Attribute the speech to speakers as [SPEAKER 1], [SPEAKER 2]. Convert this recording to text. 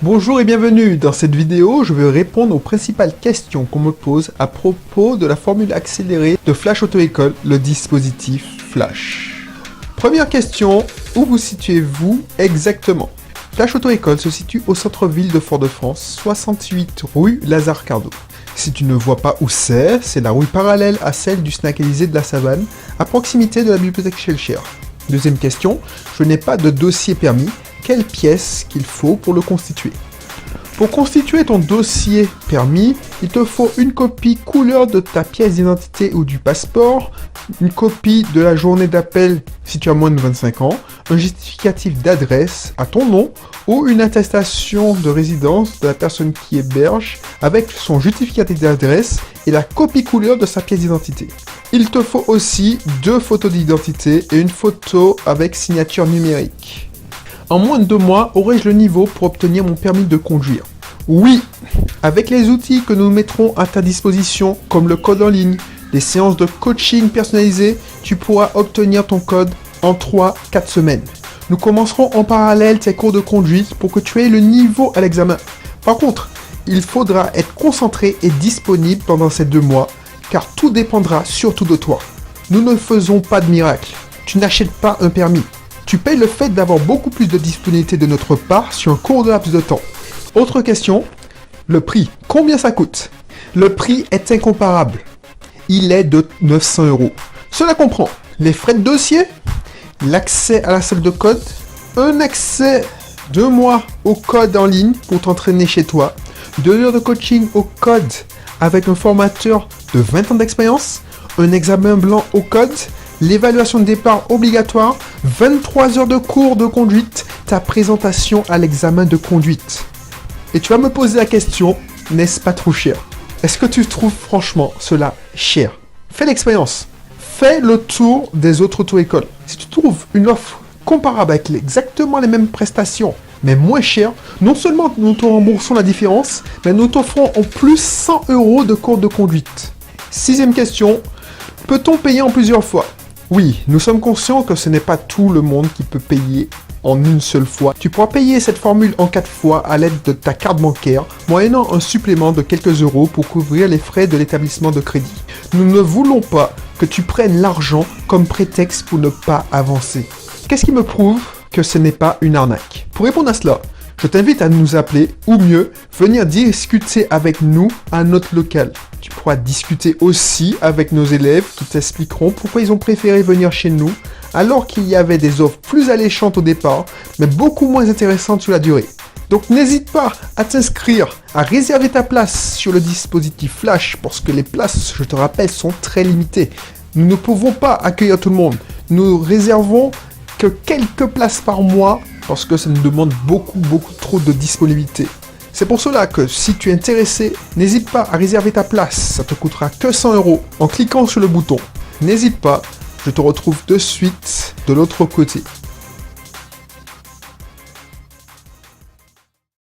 [SPEAKER 1] Bonjour et bienvenue. Dans cette vidéo, je vais répondre aux principales questions qu'on me pose à propos de la formule accélérée de Flash Auto École, le dispositif Flash. Première question, où vous situez-vous exactement? Flash Auto École se situe au centre-ville de Fort-de-France, 68 rue Lazare Cardo. Si tu ne vois pas où c'est la rue parallèle à celle du Snack Élysée de la Savane, à proximité de la bibliothèque Schellcher. Deuxième question, je n'ai pas de dossier permis. Quelle pièce qu'il faut pour le constituer? Pour constituer ton dossier permis, il te faut une copie couleur de ta pièce d'identité ou du passeport, une copie de la journée d'appel si tu as moins de 25 ans, un justificatif d'adresse à ton nom ou une attestation de résidence de la personne qui héberge avec son justificatif d'adresse et la copie couleur de sa pièce d'identité. Il te faut aussi 2 photos d'identité et une photo avec signature numérique. En moins de 2 mois, aurai-je le niveau pour obtenir mon permis de conduire? Oui, avec les outils que nous mettrons à ta disposition, comme le code en ligne, les séances de coaching personnalisées, tu pourras obtenir ton code en 3-4 semaines. Nous commencerons en parallèle tes cours de conduite pour que tu aies le niveau à l'examen. Par contre, il faudra être concentré et disponible pendant ces 2 mois, car tout dépendra surtout de toi. Nous ne faisons pas de miracle. Tu n'achètes pas un permis. Tu payes le fait d'avoir beaucoup plus de disponibilité de notre part sur un court laps de temps. Autre question, le prix. Combien ça coûte? Le prix est incomparable. Il est de 900 €. Cela comprend les frais de dossier, l'accès à la salle de code, un accès 2 mois au code en ligne pour t'entraîner chez toi, 2 heures de coaching au code avec un formateur de 20 ans d'expérience, un examen blanc au code, l'évaluation de départ obligatoire, 23 heures de cours de conduite, ta présentation à l'examen de conduite. Et tu vas me poser la question, n'est-ce pas trop cher? Est-ce que tu trouves franchement cela cher? Fais l'expérience. Fais le tour des autres auto-écoles. Si tu trouves une offre comparable avec exactement les mêmes prestations, mais moins cher, non seulement nous te remboursons la différence, mais nous t'offrons en plus 100 € de cours de conduite. 6e question, peut-on payer en plusieurs fois? Oui, nous sommes conscients que ce n'est pas tout le monde qui peut payer en une seule fois. Tu pourras payer cette formule en 4 fois à l'aide de ta carte bancaire, moyennant un supplément de quelques euros pour couvrir les frais de l'établissement de crédit. Nous ne voulons pas que tu prennes l'argent comme prétexte pour ne pas avancer. Qu'est-ce qui me prouve que ce n'est pas une arnaque? Pour répondre à cela, je t'invite à nous appeler, ou mieux, venir discuter avec nous à notre local. Tu pourras discuter aussi avec nos élèves qui t'expliqueront pourquoi ils ont préféré venir chez nous, alors qu'il y avait des offres plus alléchantes au départ, mais beaucoup moins intéressantes sur la durée. Donc n'hésite pas à t'inscrire, à réserver ta place sur le dispositif Flash, parce que les places, je te rappelle, sont très limitées. Nous ne pouvons pas accueillir tout le monde. Nous réservons que quelques places par mois, parce que ça nous demande beaucoup trop de disponibilité. C'est pour cela que si tu es intéressé, n'hésite pas à réserver ta place, ça te coûtera que 100 € en cliquant sur le bouton. N'hésite pas, je te retrouve de suite de l'autre côté.